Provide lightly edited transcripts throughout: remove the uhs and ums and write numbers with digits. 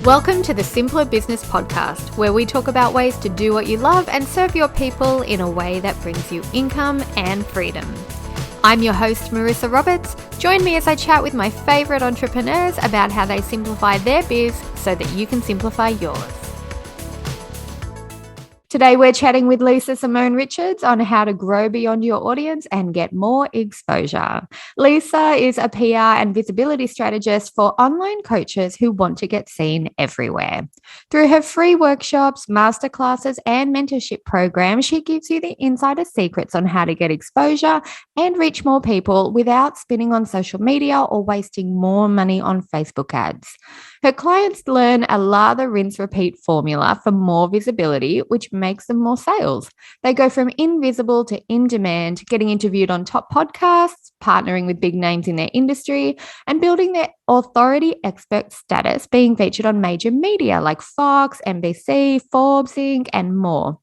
Welcome to the Simpler Business Podcast, where we talk about ways to do what you love and serve your people in a way that brings you income and freedom. I'm your host, Marissa Roberts. Join me as I chat with my favorite entrepreneurs about how they simplify their biz so that you can simplify yours. Today, we're chatting with Lisa Simone Richards on how to grow beyond your audience and get more exposure. Lisa is a PR and visibility strategist for online coaches who want to get seen everywhere. Through her free workshops, masterclasses, and mentorship program, she gives you the insider secrets on how to get exposure and reach more people without spending on social media or wasting more money on Facebook ads. Her clients learn a lather, rinse, repeat formula for more visibility, which makes them more sales. They go from invisible to in demand, getting interviewed on top podcasts, partnering with big names in their industry, and building their authority expert status, being featured on major media like Fox, NBC, Forbes Inc., and more.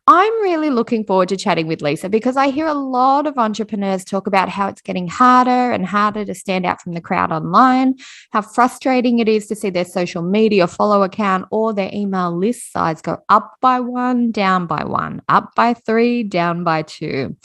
I'm really looking forward to chatting with Lisa because I hear a lot of entrepreneurs talk about how it's getting harder and harder to stand out from the crowd online, how frustrating it is to see their social media follow count or their email list size go up by 1, down by 1, up by 3, down by 2.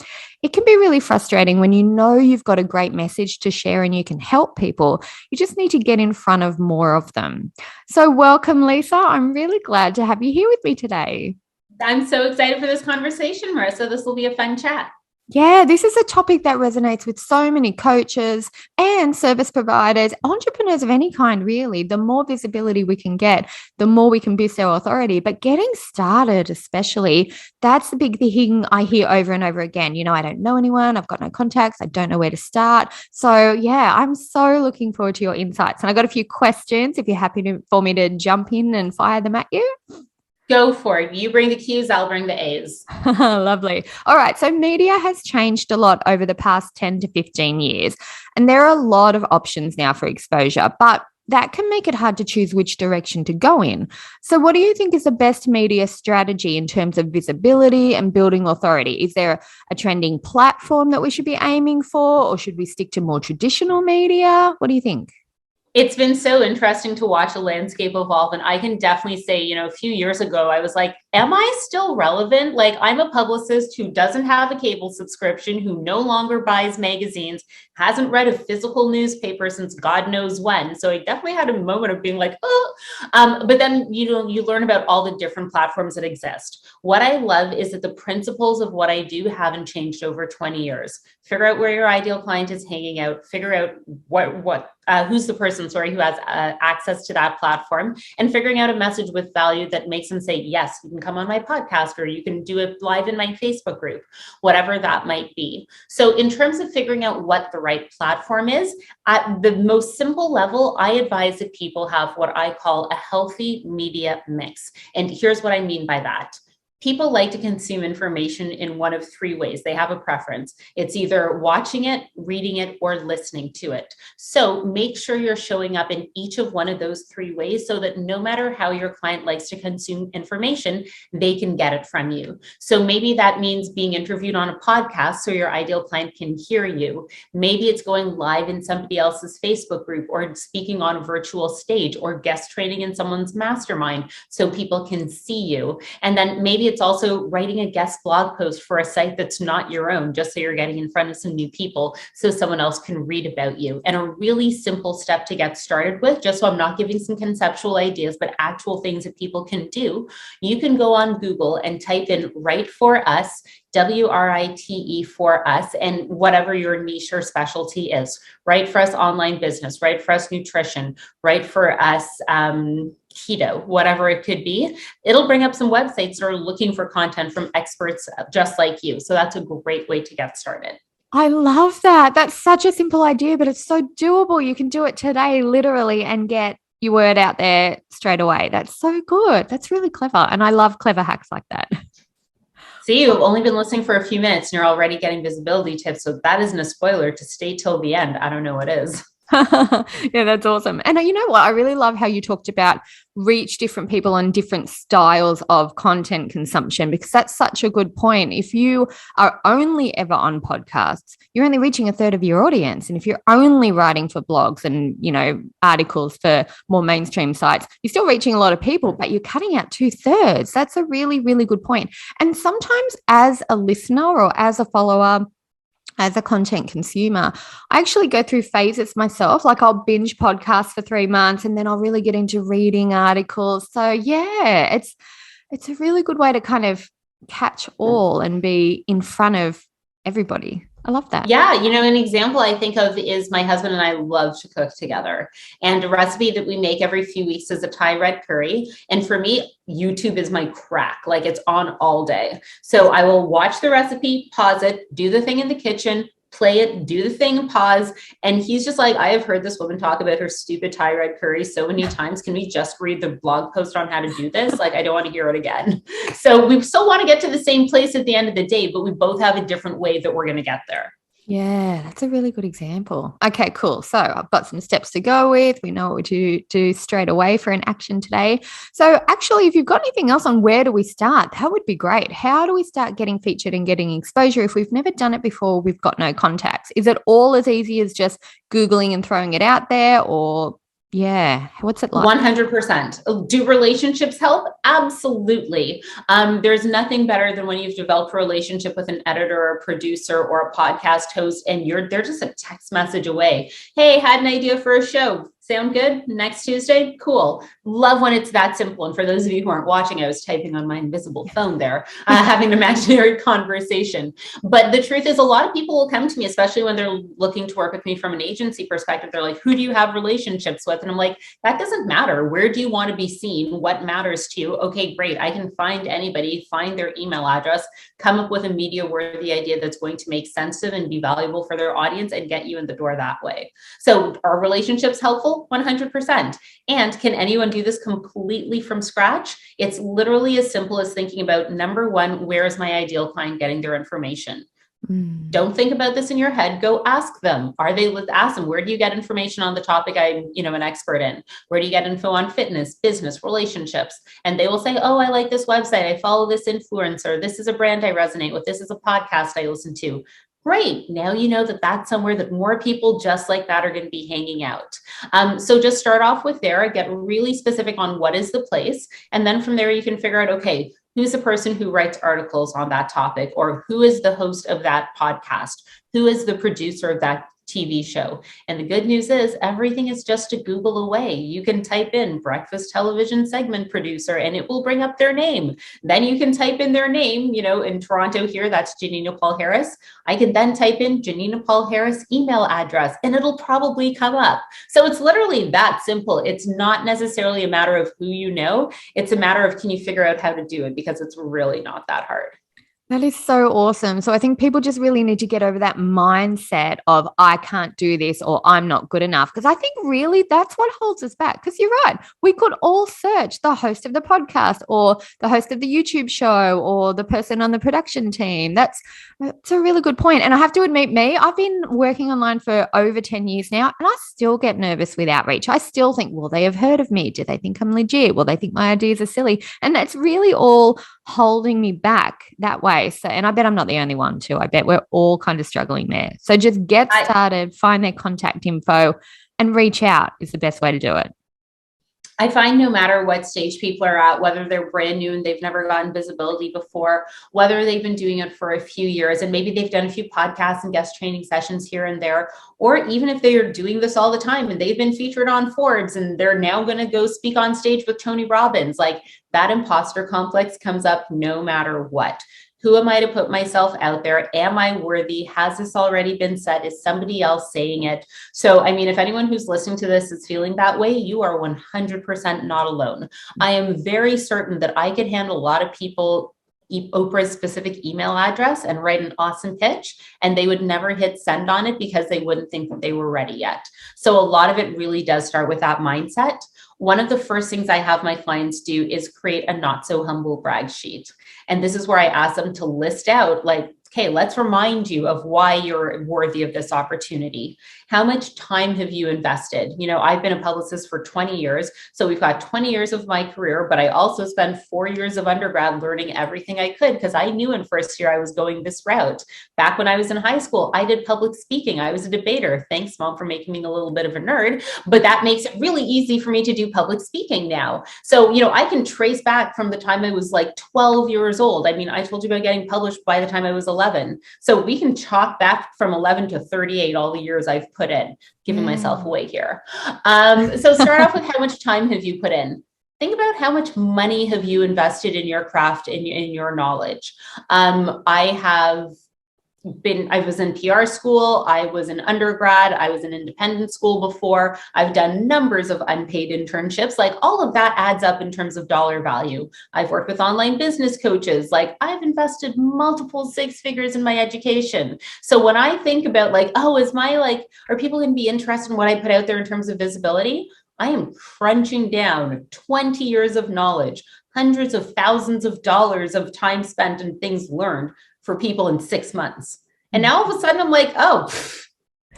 It can be really frustrating when you know you've got a great message to share and you can help people. You just need to get in front of more of them. So welcome, Lisa. I'm really glad to have you here with me today. I'm so excited for this conversation, Marissa. This will be a fun chat. Yeah, this is a topic that resonates with so many coaches and service providers, entrepreneurs of any kind, really. The more visibility we can get, the more we can boost our authority. But getting started, especially, that's the big thing I hear over and over again. You know, I don't know anyone, I've got no contacts, I don't know where to start. So yeah, I'm so looking forward to your insights. And I got a few questions if you're happy for me to jump in and fire them at you. Go for it. You bring the Q's, I'll bring the A's. Lovely. All right. So media has changed a lot over the past 10 to 15 years, and there are a lot of options now for exposure, but that can make it hard to choose which direction to go in. So what do you think is the best media strategy in terms of visibility and building authority? Is there a trending platform that we should be aiming for, or should we stick to more traditional media? What do you think? It's been so interesting to watch the landscape evolve. And I can definitely say, a few years ago, I was like, am I still relevant? Like, I'm a publicist who doesn't have a cable subscription, who no longer buys magazines, hasn't read a physical newspaper since God knows when. So I definitely had a moment of being like, but then, you learn about all the different platforms that exist. What I love is that the principles of what I do haven't changed over 20 years. Figure out where your ideal client is hanging out, figure out who's the person, who has access to that platform, and figuring out a message with value that makes them say, yes, you can come on my podcast, or you can do it live in my Facebook group, whatever that might be. So in terms of figuring out what the right platform is, at the most simple level, I advise that people have what I call a healthy media mix. And here's what I mean by that. People like to consume information in one of three ways. They have a preference. It's either watching it, reading it, or listening to it. So make sure you're showing up in each of one of those three ways so that no matter how your client likes to consume information, they can get it from you. So maybe that means being interviewed on a podcast so your ideal client can hear you. Maybe it's going live in somebody else's Facebook group, or speaking on a virtual stage, or guest training in someone's mastermind so people can see you. And then maybe it's also writing a guest blog post for a site that's not your own, just so you're getting in front of some new people so someone else can read about you. And a really simple step to get started with, just so I'm not giving some conceptual ideas, but actual things that people can do. You can go on Google and type in "Write for Us," WRITE for us, and whatever your niche or specialty is. Write for us online business, write for us nutrition, write for us keto, whatever it could be. It'll bring up some websites that are looking for content from experts just like you. So that's a great way to get started. I love that. That's such a simple idea, but it's so doable. You can do it today, literally, and get your word out there straight away. That's so good. That's really clever. And I love clever hacks like that. See, you've only been listening for a few minutes and you're already getting visibility tips. So that isn't a spoiler. To stay till the end, I don't know what is. Yeah, that's awesome. And you know what? I really love how you talked about reach different people on different styles of content consumption, because that's such a good point. If you are only ever on podcasts, you're only reaching a third of your audience. And if you're only writing for blogs and, articles for more mainstream sites, you're still reaching a lot of people, but you're cutting out 2/3. That's a really, really good point. And sometimes as a listener or as a follower, as a content consumer, I actually go through phases myself. Like I'll binge podcasts for 3 months and then I'll really get into reading articles. So yeah, it's a really good way to kind of catch all and be in front of everybody. I love that. Yeah, an example I think of is my husband and I love to cook together. And a recipe that we make every few weeks is a Thai red curry. And for me, YouTube is my crack. Like it's on all day. So I will watch the recipe, pause it, do the thing in the kitchen, play it, do the thing, pause. And he's just like, I have heard this woman talk about her stupid Thai red curry so many times. Can we just read the blog post on how to do this? Like, I don't want to hear it again. So we still want to get to the same place at the end of the day, but we both have a different way that we're going to get there. Yeah, that's a really good example. Okay, cool. So I've got some steps to go with. We know what to do straight away for an action today. So actually, if you've got anything else on where do we start, that would be great. How do we start getting featured and getting exposure if we've never done it before, we've got no contacts? Is it all as easy as just Googling and throwing it out there, or yeah, what's it like? 100%. Do relationships help? Absolutely. There's nothing better than when you've developed a relationship with an editor or a producer or a podcast host, and they're just a text message away. Hey, had an idea for a show. Sound good? Next Tuesday? Cool. Love when it's that simple. And for those of you who aren't watching, I was typing on my invisible phone there, having an imaginary conversation. But the truth is, a lot of people will come to me, especially when they're looking to work with me from an agency perspective. They're like, who do you have relationships with? And I'm like, that doesn't matter. Where do you want to be seen? What matters to you? Okay, great. I can find anybody, find their email address, come up with a media worthy idea that's going to make sense of and be valuable for their audience and get you in the door that way. So are relationships helpful? 100%. And can anyone do this completely from scratch? It's literally as simple as thinking about, number one, where is my ideal client getting their information? Don't think about this in your head. Go ask them. Ask them, where do you get information on the topic I'm, an expert in? Where do you get info on fitness, business, relationships? And they will say, oh, I like this website. I follow this influencer. This is a brand I resonate with. This is a podcast I listen to. Great. Now you know that that's somewhere that more people just like that are going to be hanging out. So just start off with there, get really specific on what is the place. And then from there, you can figure out, okay, who's the person who writes articles on that topic, or who is the host of that podcast? Who is the producer of that TV show? And the good news is everything is just a Google away. You can type in breakfast television segment producer and it will bring up their name. Then you can type in their name, in Toronto here, that's Janina Paul Harris. I can then type in Janina Paul Harris email address and it'll probably come up. So it's literally that simple. It's not necessarily a matter of who you know. It's a matter of, can you figure out how to do it? Because it's really not that hard. That is so awesome. So I think people just really need to get over that mindset of I can't do this or I'm not good enough. Because I think really that's what holds us back. Because you're right. We could all search the host of the podcast or the host of the YouTube show or the person on the production team. That's a really good point. And I have to admit, I've been working online for over 10 years now, and I still get nervous with outreach. I still think, will they have heard of me? Do they think I'm legit? Will they think my ideas are silly? And that's really all holding me back that way. So, and I bet I'm not the only one too. I bet we're all kind of struggling there. So just get started, find their contact info and reach out is the best way to do it. I find no matter what stage people are at, whether they're brand new and they've never gotten visibility before, whether they've been doing it for a few years and maybe they've done a few podcasts and guest training sessions here and there, or even if they are doing this all the time and they've been featured on Forbes and they're now going to go speak on stage with Tony Robbins, like that imposter complex comes up no matter what. Who am I to put myself out there? Am I worthy? Has this already been said? Is somebody else saying it? So, I mean, if anyone who's listening to this is feeling that way, you are 100% not alone. I am very certain that I could handle a lot of people Oprah's specific email address and write an awesome pitch, and they would never hit send on it because they wouldn't think that they were ready yet. So a lot of it really does start with that mindset. One of the first things I have my clients do is create a not so humble brag sheet. And this is where I ask them to list out, like, Okay, let's remind you of why you're worthy of this opportunity. How much time have you invested? You know, I've been a publicist for 20 years. So we've got 20 years of my career, but I also spent 4 years of undergrad learning everything I could because I knew in first year I was going this route. Back when I was in high school, I did public speaking. I was a debater. Thanks, Mom, for making me a little bit of a nerd, but that makes it really easy for me to do public speaking now. So, you know, I can trace back from the time I was like 12 years old. I mean, I told you about getting published by the time I was 11. So we can chalk back from 11 to 38, all the years I've put in, giving myself away here. So start off with how much time have you put in? Think about how much money have you invested in your craft, in your knowledge. I was in PR school. I was in undergrad. I was in independent school before. I've done numbers of unpaid internships. Like all of that adds up in terms of dollar value. I've worked with online business coaches. Like I've invested multiple six figures in my education. So when I think about like, oh, are people going to be interested in what I put out there in terms of visibility? I am crunching down 20 years of knowledge, hundreds of thousands of dollars of time spent and things learned for people in 6 months. And now all of a sudden I'm like, oh,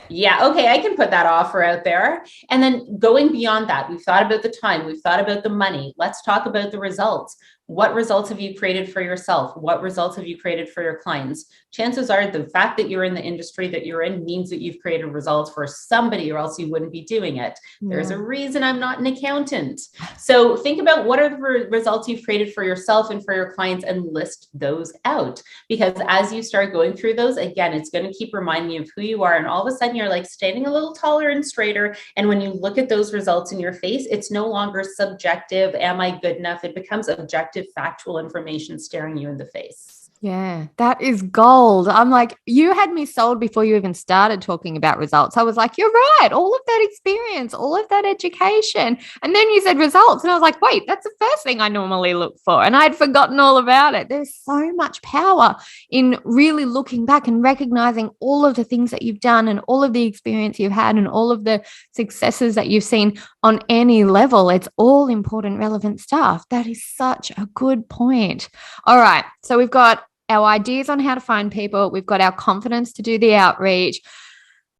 yeah, okay, I can put that offer out there. And then going beyond that, we've thought about the time, we've thought about the money. Let's talk about the results. What results have you created for yourself? What results have you created for your clients? Chances are the fact that you're in the industry that you're in means that you've created results for somebody, or else you wouldn't be doing it. Yeah. There's a reason I'm not an accountant. So think about what are the results you've created for yourself and for your clients and list those out. Because as you start going through those, again, it's going to keep reminding you of who you are. And all of a sudden you're like standing a little taller and straighter. And when you look at those results in your face, it's no longer subjective. Am I good enough? It becomes objective, factual information staring you in the face. Yeah, that is gold. I'm like, you had me sold before you even started talking about results. I was like, you're right. All of that experience, all of that education. And then you said results. And I was like, wait, that's the first thing I normally look for. And I'd forgotten all about it. There's so much power in really looking back and recognizing all of the things that you've done and all of the experience you've had and all of the successes that you've seen on any level. It's all important, relevant stuff. That is such a good point. All right. So we've got our ideas on how to find people. We've got our confidence to do the outreach.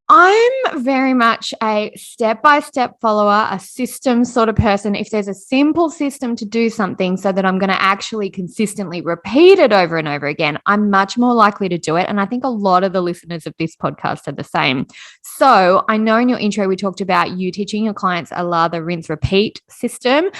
I'm very much a step-by-step follower, a system sort of person. If there's a simple system to do something so that I'm going to actually consistently repeat it over and over again, I'm much more likely to do it. And I think a lot of the listeners of this podcast are the same. So I know in your intro, we talked about you teaching your clients a lather, rinse, repeat system.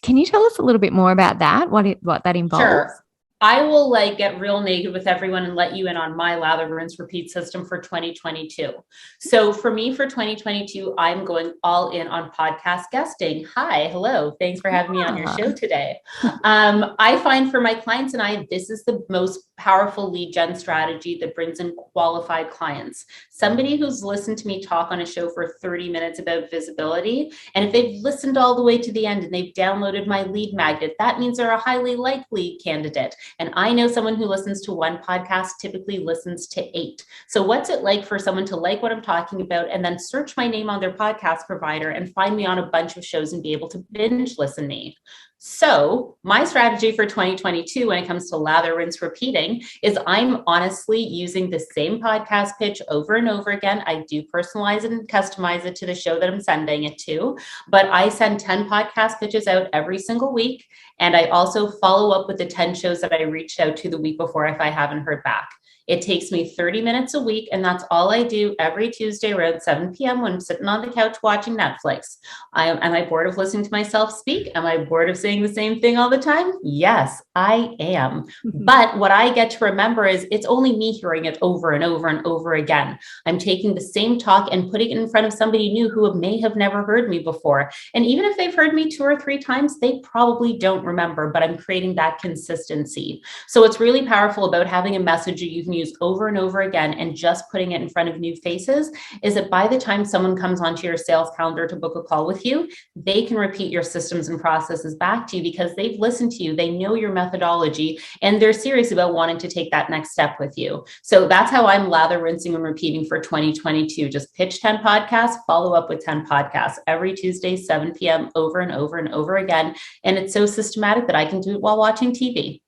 Can you tell us a little bit more about that, what that involves? Sure. I will get real naked with everyone and let you in on my lather, rinse, repeat system for 2022. So for me, for 2022, I'm going all in on podcast guesting. Hi, hello. Thanks for having me on your show today. I find for my clients and I, this is the most powerful lead gen strategy that brings in qualified clients. Somebody who's listened to me talk on a show for 30 minutes about visibility. And if they've listened all the way to the end and they've downloaded my lead magnet, that means they're a highly likely candidate. And I know someone who listens to one podcast typically listens to 8. So what's it like for someone to like what I'm talking about and then search my name on their podcast provider and find me on a bunch of shows and be able to binge listen me? So my strategy for 2022 when it comes to lather, rinse, repeating is I'm honestly using the same podcast pitch over and over again. I do personalize it and customize it to the show that I'm sending it to, but I send 10 podcast pitches out every single week. And I also follow up with the 10 shows that I reached out to the week before if I haven't heard back. It takes me 30 minutes a week, and that's all I do every Tuesday around 7 p.m. when I'm sitting on the couch watching Netflix. Am I bored of listening to myself speak? Am I bored of saying the same thing all the time? Yes, I am. But what I get to remember is it's only me hearing it over and over and over again. I'm taking the same talk and putting it in front of somebody new who may have never heard me before. And even if they've heard me 2 or 3 times, they probably don't remember, but I'm creating that consistency. So what's really powerful about having a message that you can use over and over again and just putting it in front of new faces is that by the time someone comes onto your sales calendar to book a call with you, they can repeat your systems and processes back to you because they've listened to you, they know your methodology, and they're serious about wanting to take that next step with you. So that's how I'm lather, rinsing, and repeating for 2022. Just pitch 10 podcasts, follow up with 10 podcasts every Tuesday, 7 p.m. over and over and over again. And it's so systematic that I can do it while watching TV.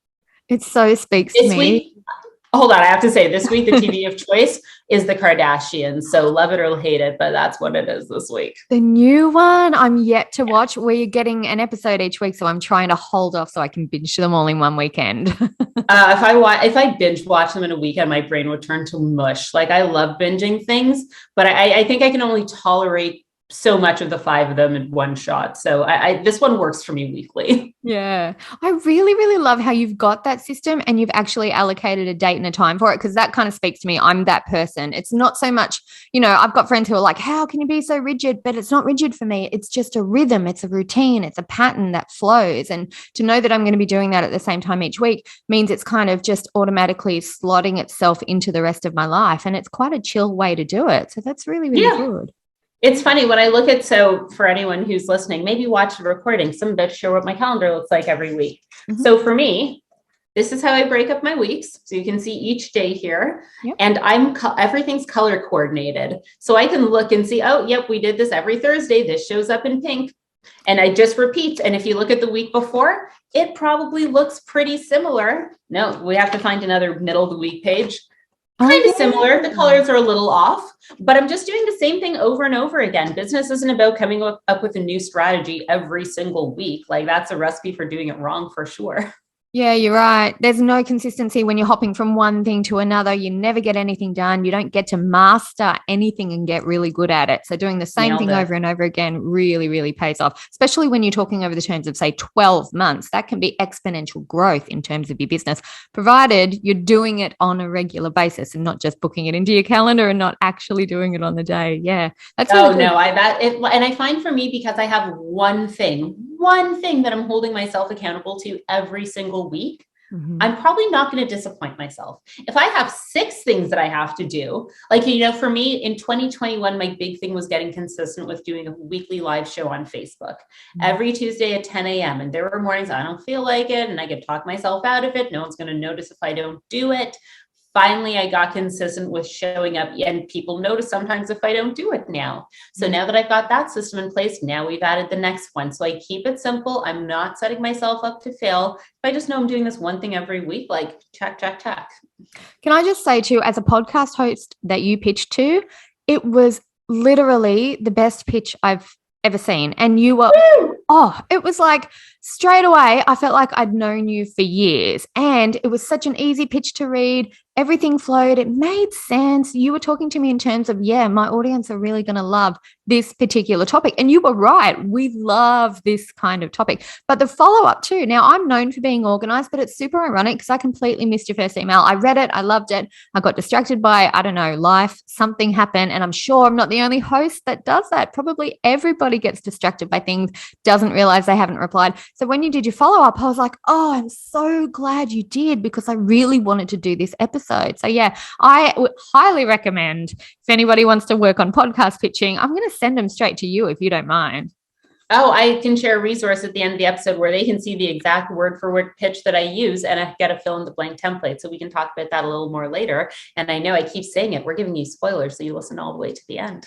It so speaks to me. Hold on, I have to say this week, the TV of choice is the Kardashians. So love it or hate it, but that's what it is this week. The new one I'm yet to watch. We're getting an episode each week, so I'm trying to hold off so I can binge them all in one weekend. If I binge watch them in a weekend, my brain would turn to mush. Like I love binging things, but I think I can only tolerate so much of the 5 of them in one shot. So this one works for me weekly. Yeah. I really, really love how you've got that system and you've actually allocated a date and a time for it, because that kind of speaks to me. I'm that person. It's not so much, I've got friends who are like, how can you be so rigid? But it's not rigid for me. It's just a rhythm. It's a routine. It's a pattern that flows. And to know that I'm going to be doing that at the same time each week means it's kind of just automatically slotting itself into the rest of my life. And it's quite a chill way to do it. So that's really, really good. It's funny when I look at, so for anyone who's listening, maybe watch the recording. Some bitch share what my calendar looks like every week. Mm-hmm. So for me, this is how I break up my weeks. So you can see each day here. Yep. And everything's color coordinated. So I can look and see, oh, yep, we did this every Thursday. This shows up in pink. And I just repeat. And if you look at the week before, it probably looks pretty similar. No, we have to find another middle of the week page. Kind of similar. The colors are a little off, but I'm just doing the same thing over and over again. Business isn't about coming up with a new strategy every single week. Like that's a recipe for doing it wrong for sure. Yeah, you're right. There's no consistency when you're hopping from one thing to another. You never get anything done. You don't get to master anything and get really good at it. So doing the same thing over and over again really, really pays off, especially when you're talking over the terms of, say, 12 months. That can be exponential growth in terms of your business, provided you're doing it on a regular basis and not just booking it into your calendar and not actually doing it on the day. Yeah, that's really good. And I find for me, because I have one thing that I'm holding myself accountable to every single week, mm-hmm. I'm probably not going to disappoint myself. If I have 6 things that I have to do, like, for me in 2021, my big thing was getting consistent with doing a weekly live show on Facebook mm-hmm. every Tuesday at 10 a.m. And there were mornings I don't feel like it and I could talk myself out of it. No one's going to notice if I don't do it. Finally, I got consistent with showing up, and people notice sometimes if I don't do it now. So now that I've got that system in place, now we've added the next one. So I keep it simple. I'm not setting myself up to fail. If I just know I'm doing this one thing every week, like check. Can I just say too, as a podcast host that you pitched to, it was literally the best pitch I've ever seen. And you were, it was like straight away, I felt like I'd known you for years. And it was such an easy pitch to read. Everything flowed. It made sense. You were talking to me in terms of, my audience are really going to love this particular topic. And you were right. We love this kind of topic. But the follow-up too. Now, I'm known for being organized, but it's super ironic because I completely missed your first email. I read it. I loved it. I got distracted by, life. Something happened. And I'm sure I'm not the only host that does that. Probably everybody gets distracted by things, doesn't realize they haven't replied. So when you did your follow-up, I was like, I'm so glad you did, because I really wanted to do this episode. So I would highly recommend, if anybody wants to work on podcast pitching, I'm going to send them straight to you if you don't mind. Oh, I can share a resource at the end of the episode where they can see the exact word for word pitch that I use, and I get a fill in the blank template. So we can talk about that a little more later. And I know I keep saying it. We're giving you spoilers, so you listen all the way to the end.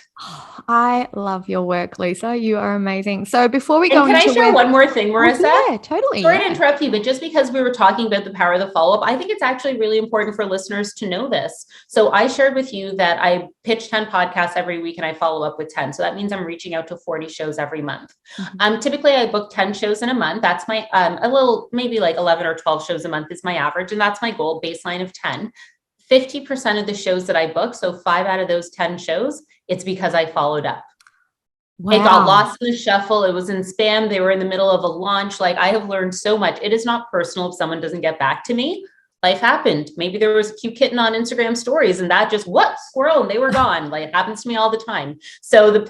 I love your work, Lisa. You are amazing. So before we go into can I share one more thing, Marissa? Yeah, totally. Sorry to interrupt you, but just because we were talking about the power of the follow-up, I think it's actually really important for listeners to know this. So I shared with you that I pitch 10 podcasts every week and I follow up with 10. So that means I'm reaching out to 40 shows every month. Mm-hmm. Typically I book 10 shows in a month. That's my, maybe like 11 or 12 shows a month is my average. And that's my goal, baseline of 10. 50% of the shows that I book, so 5 out of those 10 shows, it's because I followed up. Wow. It got lost in the shuffle. It was in spam. They were in the middle of a launch. Like, I have learned so much. It is not personal if someone doesn't get back to me. Life happened. Maybe there was a cute kitten on Instagram stories and that just, squirrel, and they were gone. Like, it happens to me all the time. So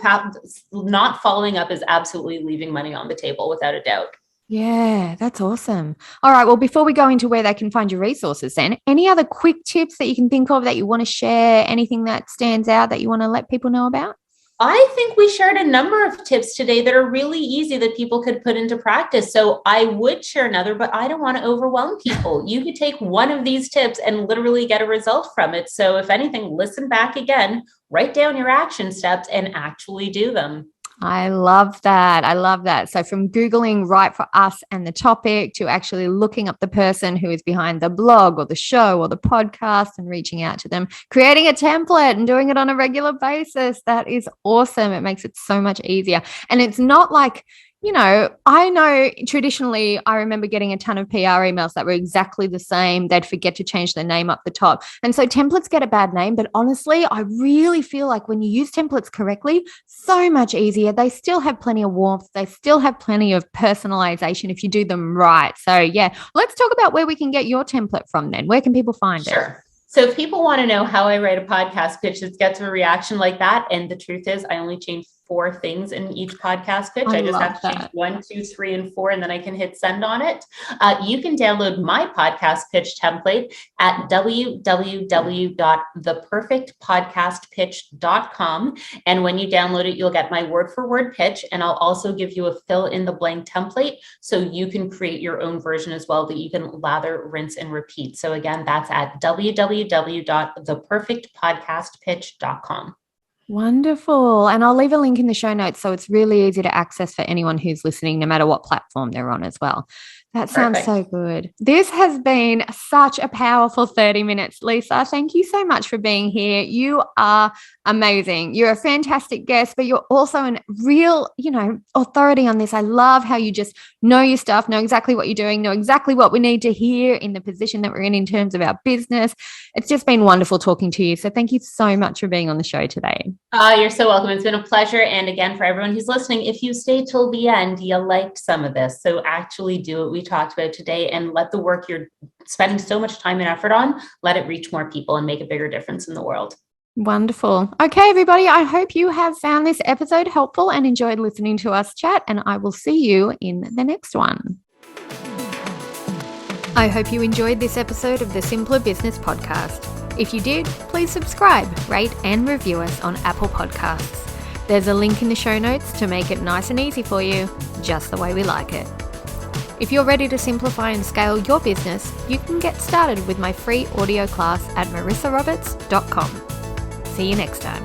not following up is absolutely leaving money on the table without a doubt. Yeah, that's awesome. All right. Well, before we go into where they can find your resources, then, any other quick tips that you can think of that you want to share? Anything that stands out that you want to let people know about? I think we shared a number of tips today that are really easy that people could put into practice. So I would share another, but I don't want to overwhelm people. You could take one of these tips and literally get a result from it. So if anything, listen back again, write down your action steps and actually do them. I love that. I love that. So from Googling right for us and the topic to actually looking up the person who is behind the blog or the show or the podcast and reaching out to them, creating a template and doing it on a regular basis. That is awesome. It makes it so much easier. And it's not like, I know traditionally I remember getting a ton of PR emails that were exactly the same. They'd forget to change their name up the top. And so templates get a bad name. But honestly, I really feel like when you use templates correctly, so much easier. They still have plenty of warmth. They still have plenty of personalization if you do them right. So yeah, let's talk about where we can get your template from then. Where can people find it? So if people want to know how I write a podcast pitch that gets a reaction like that, and the truth is I only change 4 things in each podcast pitch. I just have to change 1, 2, 3, and 4, and then I can hit send on it. You can download my podcast pitch template at www.theperfectpodcastpitch.com. And when you download it, you'll get my word for word pitch. And I'll also give you a fill in the blank template so you can create your own version as well that you can lather, rinse, and repeat. So again, that's at www.theperfectpodcastpitch.com. Wonderful. And I'll leave a link in the show notes so it's really easy to access for anyone who's listening, no matter what platform they're on as well. That sounds so good. This has been such a powerful 30 minutes, Lisa. Thank you so much for being here. You are amazing. You're a fantastic guest, but you're also a real, authority on this. I love how you just know your stuff, know exactly what you're doing, know exactly what we need to hear in the position that we're in terms of our business. It's just been wonderful talking to you. So thank you so much for being on the show today. You're so welcome. It's been a pleasure. And again, for everyone who's listening, if you stay till the end, you liked some of this. So actually do what we talked about today and let the work you're spending so much time and effort on, let it reach more people and make a bigger difference in the world. Wonderful. Okay, everybody, I hope you have found this episode helpful and enjoyed listening to us chat, and I will see you in the next one. I hope you enjoyed this episode of the Simpler Business Podcast. If you did, please subscribe, rate, and review us on Apple Podcasts. There's a link in the show notes to make it nice and easy for you, just the way we like it. If you're ready to simplify and scale your business, you can get started with my free audio class at marissaroberts.com. See you next time.